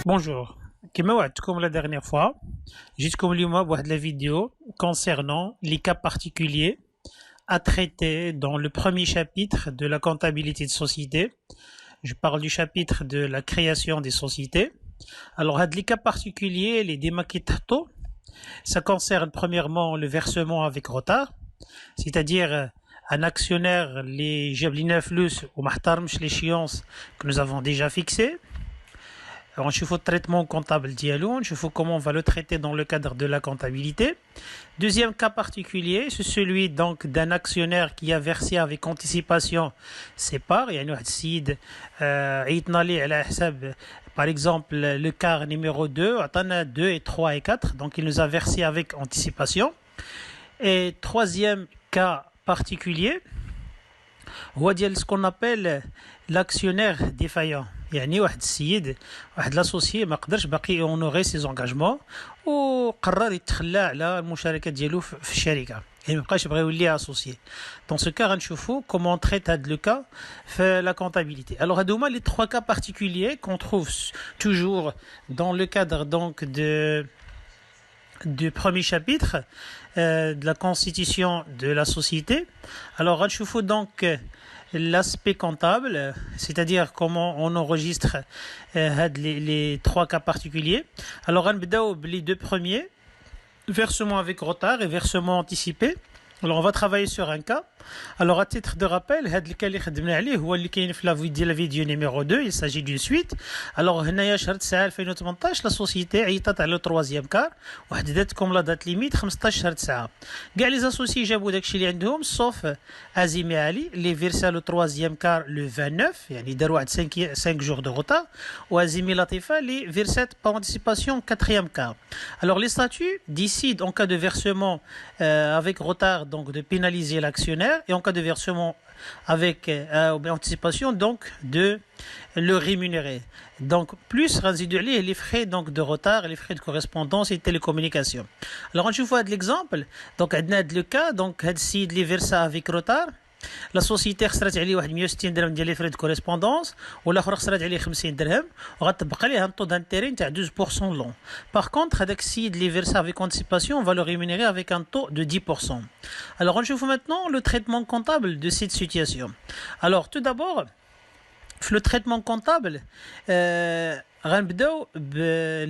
Bonjour. Comme la dernière fois, jusqu'au moment de la vidéo concernant les cas particuliers à traiter dans le premier chapitre de la comptabilité de société. Je parle du chapitre de la création des sociétés. Alors, les cas particuliers, les démaquetato, ça concerne premièrement le versement avec retard, c'est-à-dire un actionnaire, les jablina flus ou mahtarmch l'échéance que nous avons déjà fixée. Alors, il faut le traitement comptable dialogue, il faut comment on va le traiter dans le cadre de la comptabilité. Deuxième cas particulier, c'est celui donc d'un actionnaire qui a versé avec anticipation ses parts. Il y a par exemple, le cas numéro 2, 2 et 3 et 4, donc il nous a versé avec anticipation. Et troisième cas particulier, ce qu'on appelle l'actionnaire défaillant. يعني واحد السيد واحد لاسوسيي ما قدرش باقي يونوري سي زونغاجمون وقرر يتخلى على المشاركه ديالو في الشركه يعني ما بقاش يبغي يولي اسوسيي دون سو كا غنشوفوا كومون تريت هاد لو كا في لا comptabilité. Alors هادو هما لي trois cas particuliers qu'on trouve toujours dans le cadre donc du premier chapitre de la constitution de la société. Alors غنشوفوا donc l'aspect comptable, c'est-à-dire comment on enregistre les trois cas particuliers. Alors, on va les deux premiers, versement avec retard et versement anticipé. Alors, on va travailler sur un cas. Alors, à titre de rappel, la vidéo numéro 2, il s'agit d'une suite. Alors, la société a été le troisième cas. Comme la date limite, 15 ساعة. Les associés, sauf Azimi Ali, les versé le troisième quart le 29, يعني داروا 5 jours de retard. Ou Azimi Latifa, les versé par anticipation quatrième quart. Alors, les statuts décident en cas de versement avec retard, donc de pénaliser l'actionnaire, et en cas de versement avec anticipation, donc de le rémunérer. Donc, plus résiduels les frais donc, de retard, les frais de correspondance et de télécommunication. Alors, on voit l'exemple. Donc, on a le cas, donc, on les verser avec retard. La société خسرت عليه واحد 160 درهم ديال لي فري دو كوريسبوندونس والاخر خسرت عليه 50 درهم وغتبقى ليه ان طو دانتيري تاع 12% لون. Par contre, هذاك السيد اللي فيرسا avec anticipation, on va le rémunérer avec un taux de 10%. Alors, on voit maintenant le traitement comptable de cette situation. Alors, tout d'abord, le traitement comptable, غنبداو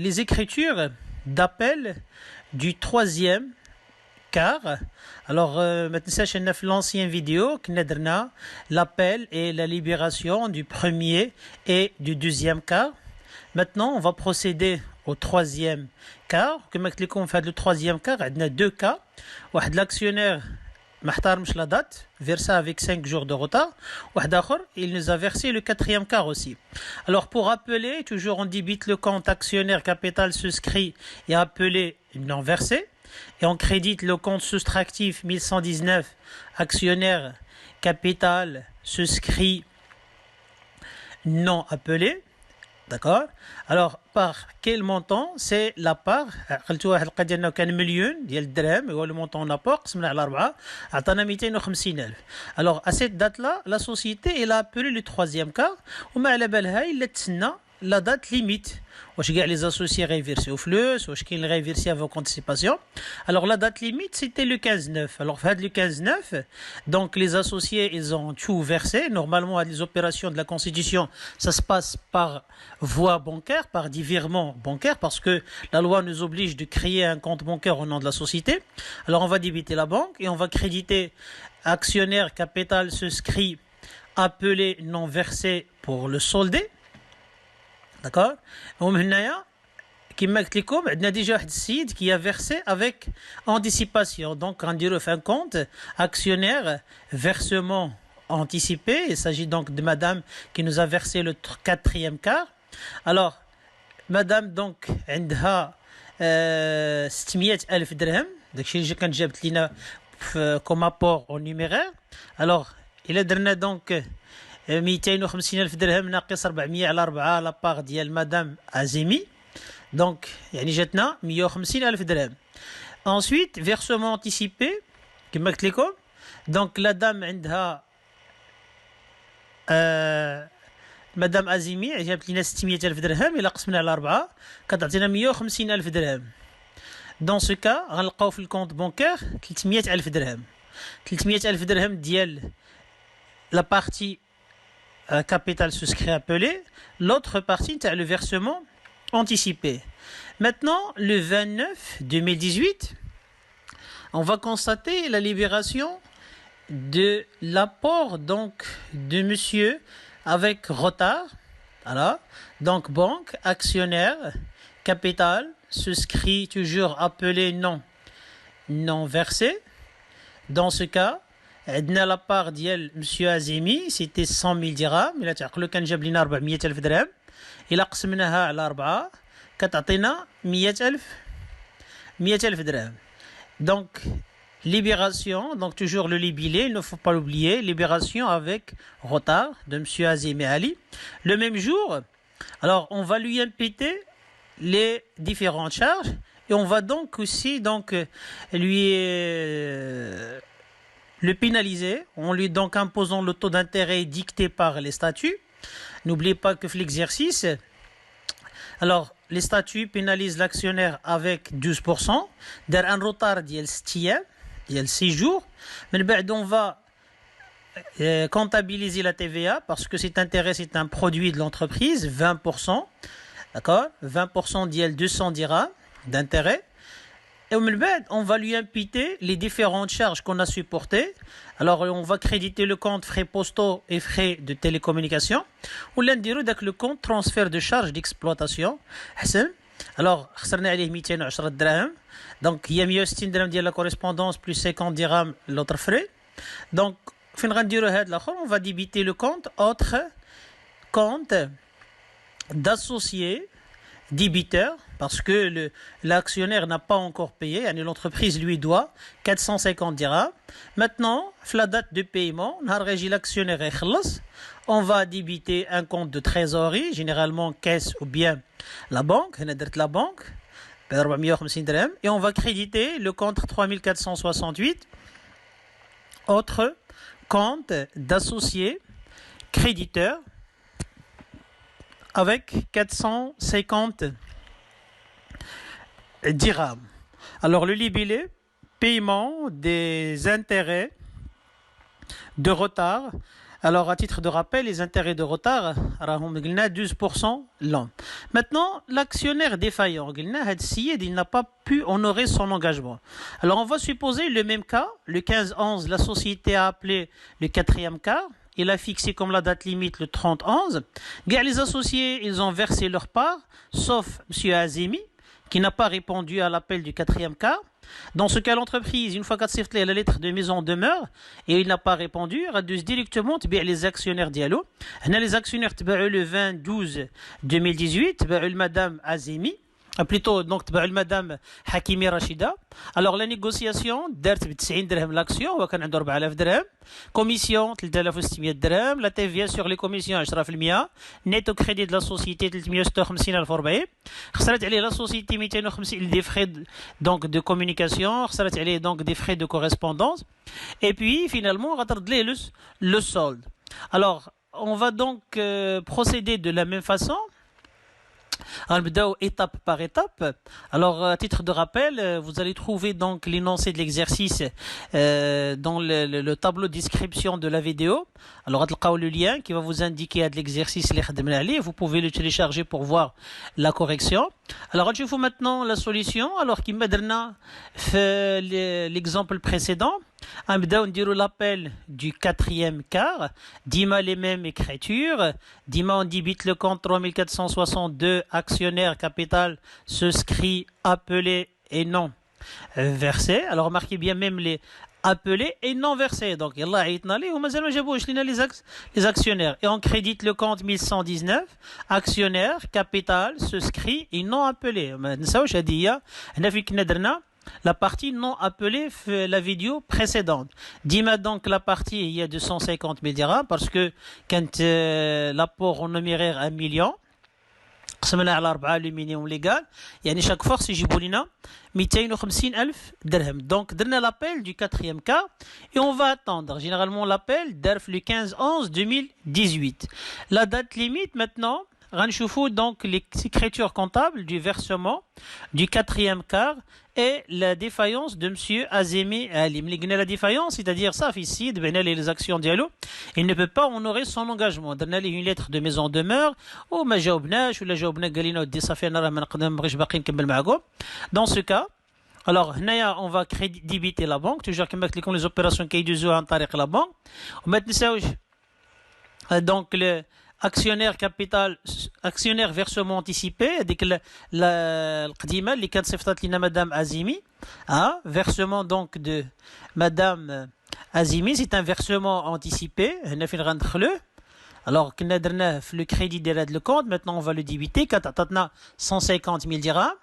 les écritures d'appel du troisième car, alors maintenant c'est l'ancienne vidéo qui a l'appel et la libération du premier et du deuxième quart. Maintenant on va procéder au troisième quart. Comme on fait le troisième quart, on a deux cas. L'actionnaire محترمش la date, versé avec 5 jours de retard. Il nous a versé le quatrième quart aussi. Alors pour appeler, toujours on débite le compte actionnaire capital souscrit et appelé non versé. Et on crédite le compte soustractif 1119 actionnaire capital souscrit non appelé. D'accord. Alors, par quel montant? C'est la part. قلت واحد القضيه انه كان مليون ديال الدرهم هو le montant d'apport قسمنا على 4 عطانا 250,000. Alors, à cette date-là, la société elle a appelé le troisième quart وما على بالها الا تسنى la date limite. واش كاع les associés réversés au flux واش كاين réversé avec anticipation. Alors la date limite c'était le 15-9. Alors le 15-9, donc les associés ils ont tout versé. Normalement les opérations de la constitution ça se passe par voie bancaire, par des virements bancaires parce que la loi nous oblige de créer un compte bancaire au nom de la société. Alors on va débiter la banque et on va créditer actionnaire capital souscrit appelé non versé pour le solder. D'accord. ومن هنايا كما قلت لكم عندنا ديجا واحد السيد qui a versé avec anticipation. Donc غنديرو في un compte actionnaire versement anticipé. Il s'agit donc de madame qui nous a versé le quatrième quart. Alors madame donc عندها 600,000 درهم داكشي اللي كانت جابت لينا comme apport au numéraire. Alors il درنا donc 250,000 درهم ناقص 400 على 4 لاباغ ديال مدام Azimi. Donc يعني جاتنا 150,000 درهم. Ensuite versement anticipé كما قلت لكم. Donc la dame عندها مدام ازيمي جابت لنا 600 الف درهم الى قسمنا على 4 كتعطينا 150 الف درهم. دون سو كا غنلقاو في الكونت بونكير 300 الف درهم. 300 الف درهم ديال لا بارتي capital souscrit appelé, l'autre partie est le versement anticipé. Maintenant, le 29 2018, on va constater la libération de l'apport donc de monsieur avec retard. Voilà. Donc banque, actionnaire, capital, souscrit toujours appelé non versé. Dans ce cas, عندنا لا بار ديال مسيو ازيمي سيتي 100,000 درهم. الا تعقلوا كان جاب لنا 400,000 درهم الا قسمناها على 4 كتعطينا 100,000 درهم. Donc libération, donc toujours le libellé, il ne faut pas l'oublier, libération avec retard de monsieur Azimi Ali. Le même jour, alors on va lui imputer les différentes charges et on va donc aussi lui le pénaliser en lui donc imposant le taux d'intérêt dicté par les statuts. N'oubliez pas que l'exercice, alors les statuts pénalisent l'actionnaire avec 12%. D'un un retard d'il 6 jours. Mais on va comptabiliser la TVA parce que cet intérêt c'est un produit de l'entreprise, 20%. D'accord, 20% d'il 200 dirhams d'intérêt. Et on va lui imputer les différentes charges qu'on a supportées. Alors, on va créditer le compte frais postaux et frais de télécommunication. Ou l'indire le compte transfert de charges d'exploitation. Alors, on a 210 dirhams. Donc, il y a 160 dirhams de la correspondance plus 50 dirhams l'autre frais. Donc, on va débiter le compte autre compte d'associé débiteur parce que l'actionnaire n'a pas encore payé, l'entreprise lui doit 450 dirhams. Maintenant, la date de paiement, l'actionnaire est on va débiter un compte de trésorerie, généralement caisse ou bien la banque, et on va créditer le compte 3468, autre compte d'associé créditeur avec 450 dirhams. Alors le libellé, paiement des intérêts de retard. Alors à titre de rappel, les intérêts de retard, 12% l'an. Maintenant, l'actionnaire défaillant, il n'a pas pu honorer son engagement. Alors on va supposer le même cas, le 15-11, la société a appelé le 4e quart. Il a fixé comme la date limite le 30-11. Les associés, ils ont versé leur part, sauf M. Azimi, qui n'a pas répondu à l'appel du 4e quart. Dans ce cas, l'entreprise, une fois qu'elle a la lettre de mise en demeure et il n'a pas répondu, il réduit directement les actionnaires dialogue. Les actionnaires le 20-12-2018, Madame Azimi. Plutôt donc madame Hakimi Rachida. Alors la négociation دارت ب 90 درهم l'action وكان عنده 4000 درهم, commission 3600 درهم, la TVA sur les commissions 10%, net au crédit de la société 356,040, خسرت عليه la société 250 des frais donc de communication, خسرت عليه donc des frais de correspondance et puis finalement غترد ليه le solde. Alors on va donc procéder de la même façon. Étape par étape. Alors, à titre de rappel, vous allez trouver donc l'énoncé de l'exercice dans le tableau de description de la vidéo. Alors, le lien qui va vous indiquer de l'exercice. Vous pouvez le télécharger pour voir la correction. Alors, je vous maintenant la solution. Alors, qui m'aidera l'exemple précédent. On dirait l'appel du 4e quart, dima les mêmes écritures, dima on débite le compte 3462, actionnaire capital, souscrit, appelé et non versé. Alors remarquez bien même les appelés et non versés. Donc les actionnaires. Et on crédite le compte 1119, actionnaire, capital, souscrit et non appelé. La partie non appelée fait la vidéo précédente. Dis-moi donc la partie, il y a 250 000 dirhams parce que quand l'apport en numéraire 1 million, قسمنا على 4 الومنيوم ليغال يعني chaque force يجيبوا لنا 250 ألف درهم. Donc درنا l'appel du 4e cas et on va attendre. Généralement l'appel درف le 15/11/2018. La date limite maintenant غنشوفوا donc l'écriture comptable du versement du 4e quart et la défaillance de monsieur Azemi Ali. ملي قلنا la défaillance, c'est-à-dire ça في السيد بعنا ليه les actions ديالو, il ne peut pas honorer son engagement. درنا ليه une lettre de mise en demeure وما جاوبناش ولا جاوبنا قال لنا ودي صافي انا راه ما نقدرش باقي نكمل معكم. Dans ce cas, alors هنايا on va débiter la banque toujours كما قلت لكم les opérations كيدوزوها عن طريق la banque وما تنساوش donc le actionnaire capital actionnaire versement anticipé هذيك القديمه اللي كانت صيفطات لنا مدام Azimi. Versement donc de madame Azimi, c'est un versement anticipé هنا فين غندخلوه. alors كنا درناه في le crédit ديال هذا le compte, maintenant on va le débiter كتعطاتنا 150 000 dirhams.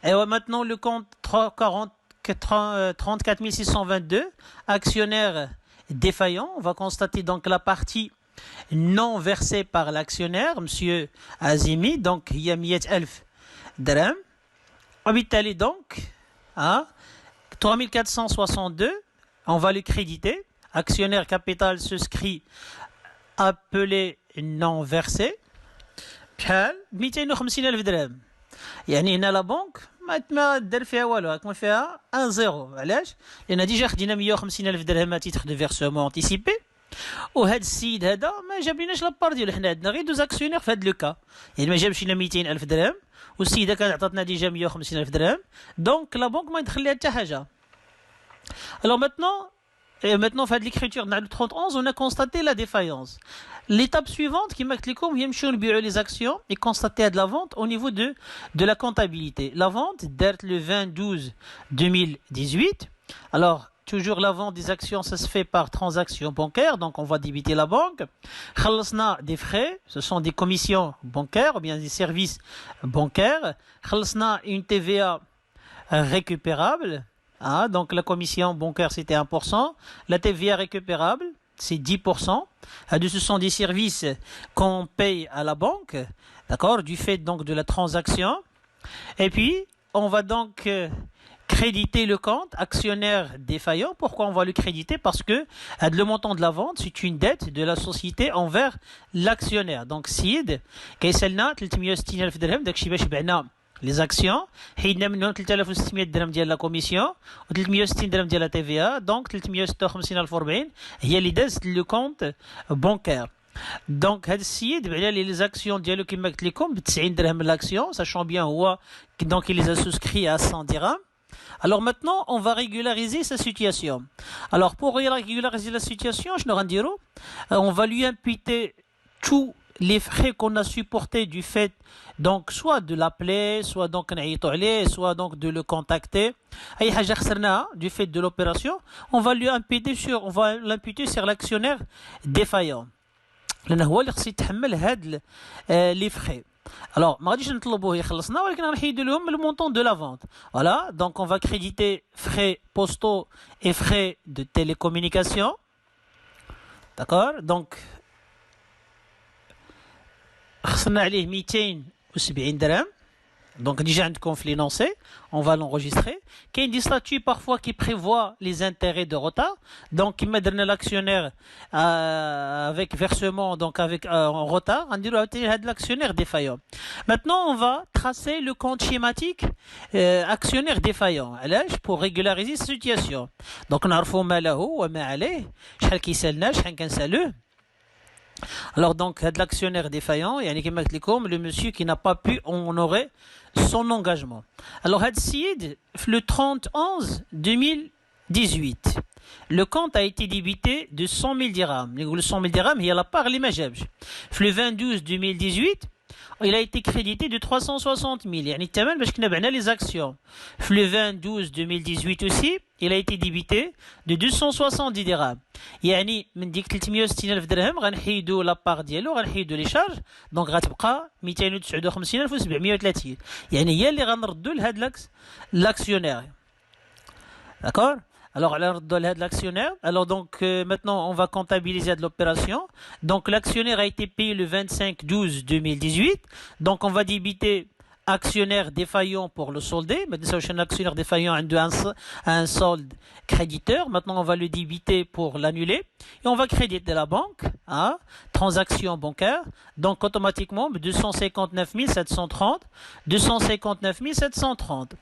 Et maintenant le compte 34 622 actionnaire défaillant, on va constater donc la partie non versé par l'actionnaire, monsieur Azimi, donc il y a 100,000 dirhams. وبالتالي donc 3462, on va le créditer. Actionnaire capital souscrit appelé non versé. بحال 250,000 درهم. يعني هنا لا بنك ما دار فيها والو, راك ما فيها 1-0. علاش؟ لان ديجا خدينا 150,000 درهم تيتر دو فيرسمون انتيسيبي. وهذا السيد هذا ما جاب لناش لابار ديالو, حنا عندنا غير دوز اكسيونير في هذا لو كا, يعني ما جابش لنا 200,000 درهم والسيده كانت عطاتنا ديجا 150,000 درهم. دونك لا بنك ما يدخل لها حتى حاجه. Alors maintenant في هذه l'écriture dans le 3011 on a constaté la défaillance. L'étape suivante كما قلت لكم هي نمشيو نبيعوا les actions et constater de la vente au niveau de la comptabilité. La vente date le 20/12/2018. Alors toujours la vente des actions, ça se fait par transaction bancaire, donc on va débiter la banque. خلصنا des frais, ce sont des commissions bancaires ou bien des services bancaires. خلصنا une TVA récupérable. Donc la commission bancaire c'était 1%, la TVA récupérable c'est 10%. Ce sont des services qu'on paye à la banque, d'accord, du fait donc de la transaction. Et puis on va donc créditer le compte actionnaire défaillant. Pourquoi on va le créditer? Parce que le montant de la vente c'est une dette de la société envers l'actionnaire. Donc SID كيسالنا 360,000 درهم, داكشي باش بعنا les actions, حيدنا منهم 3600 درهم ديال لا كوميسيون و 360 درهم ديال لا تي في ا, دونك 356,040 هي اللي دازت لو كونت بونكير. دونك هذا السيد بعنا لي زاكسيون ديالو كما قلت لكم ب 90 درهم لاكسيون, sachant bien هو donc il les a souscrits à 100 dirhams. Alors maintenant on va régulariser sa situation. Alors pour régulariser la situation, on va lui imputer tous les frais qu'on a supportés du fait donc soit de l'appeler, soit donc soit donc de le contacter, du fait de l'opération, on va l'imputer sur l'actionnaire défaillant. هو اللي خصو يتحمل هاد les frais. Alors ما غاديش نطلبوه يخلصنا, ولكن غنحيدوا لهم le montant de la vente. Voilà, donc on va créditer frais postaux et frais de télécommunication. D'accord, donc خسرنا عليه 270 درهم. Donc déjà عندكم في l'énoncé, on va l'enregistrer. كاين des statuts parfois qui prévoient les intérêts de retard. Donc كما درنا l'actionnaire avec versement, donc avec en retard, نديرو عاوتاني هاد l'actionnaire défaillant. Maintenant on va tracer le compte schématique actionnaire défaillant. علاش؟ pour régulariser cette situation. Donc نعرفوا ما له وما عليه, شحال كيسالنا شحال كنسالوه. Alors donc l'actionnaire défaillant, يعني كما قلت لكم le monsieur qui n'a pas pu honorer son engagement. Alors هاد السيد le 30/11/2018 le compte a été débité de 100,000 dirhams. نقول 100,000 dirhams هي la part اللي ما جابش. le 20/12/2018 il a été crédité de 360,000, يعني الثمن باش كنا بعنا les actions. le 20/12/2018 aussi il a été débité de 270 dirhams. يعني من ديك 360,000 درهم غنحيدو لا بار ديالو, غنحيدو لي شارج, دونك غتبقى 259,730, يعني هي اللي غنردو لهاد لاكسيونير. داكور. Alors, l'actionnaire. Alors, donc, maintenant, on va comptabiliser de l'opération. Donc, l'actionnaire a été payé le 25/12/2018. Donc, on va débiter actionnaire défaillant pour le solder. Maintenant, un actionnaire défaillant a un solde créditeur. Maintenant, on va le débiter pour l'annuler. Et on va créditer la banque. Hein, transaction bancaire. Donc, automatiquement, 259 730. 259 730.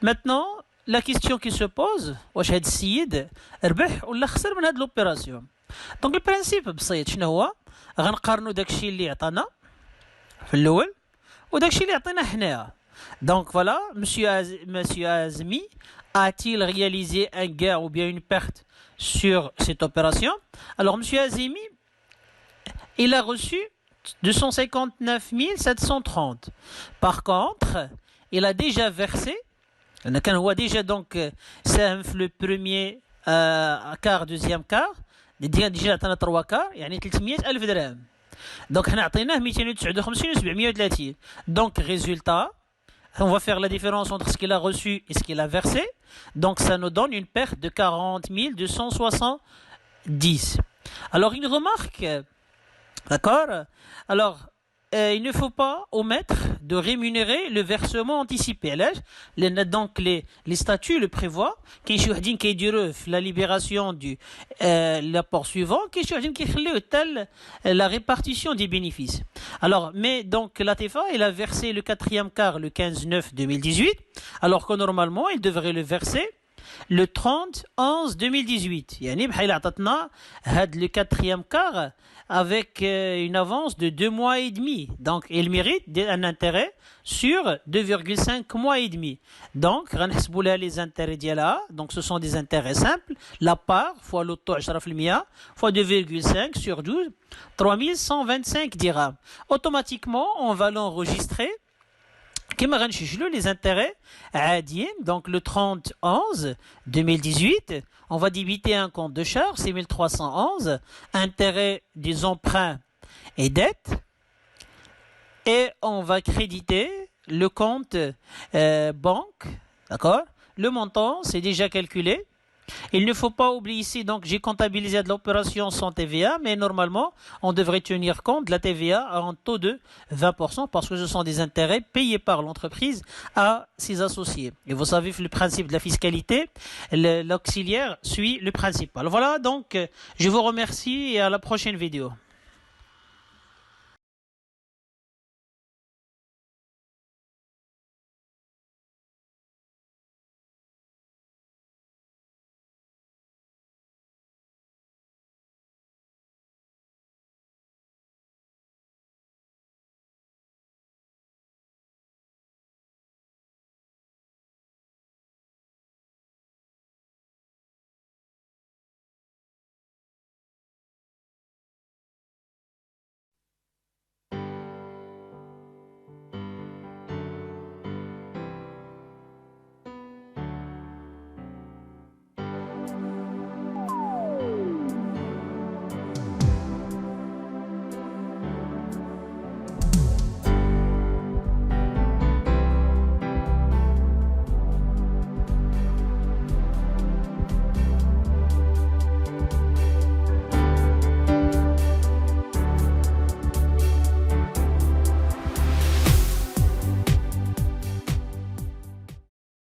Maintenant, la question qui se pose, واش هاد السيد ربح ولا خسر من هاد لوبيراسيون. دونك البرانسيب بسيط شنو هو؟ غنقارنوا داكشي اللي عطانا في الاول وداكشي اللي عطينا حنايا. Donc voilà, monsieur Azmi a-t-il réalisé un gain ou bien une perte sur cette opération? Alors monsieur Azmi, il a reçu 259 730. Par contre, il a déjà versé كان هو ديجا دونك ساهم في لو بروميي كار دوزيام كار ديجا عطانا 3 كار يعني 300,000 درهم. دونك حنا عطيناه 259 و 730. Donc résultat, on va faire la différence entre ce qu'il a reçu et ce qu'il a versé. Donc ça nous donne une perte de 40 270. Alors une remarque, d'accord? Alors il ne faut pas omettre de rémunérer le versement anticipé. Donc les statuts le prévoient. La libération du l'apport suivant, la répartition des bénéfices. Alors, mais donc la TFA, il a versé le 4e quart le 15/9/2018, alors que normalement, il devrait le verser le 30/11/2018. يعني بحال عطاتنا هاد le 4e quart avec une avance de 2 mois et demi. Donc, il mérite un intérêt sur 2,5 mois et demi. Donc, غنحسبوا لها les intérêts ديالها. Donc, ce sont des intérêts simples. La part fois le taux 10% fois 2,5 sur 12, 3125 dirhams. Automatiquement, on va l'enregistrer. كما غنسجلوا les intérêts عاديين. Donc le 30/11/2018, on va débiter un compte de charge, c'est 1311, intérêt des emprunts et dettes, et on va créditer le compte banque, d'accord? Le montant, c'est déjà calculé. Il ne faut pas oublier ici, donc j'ai comptabilisé de l'opération sans TVA, mais normalement, on devrait tenir compte de la TVA à un taux de 20% parce que ce sont des intérêts payés par l'entreprise à ses associés. Et vous savez, le principe de la fiscalité, l'auxiliaire suit le principal. Voilà, donc je vous remercie et à la prochaine vidéo.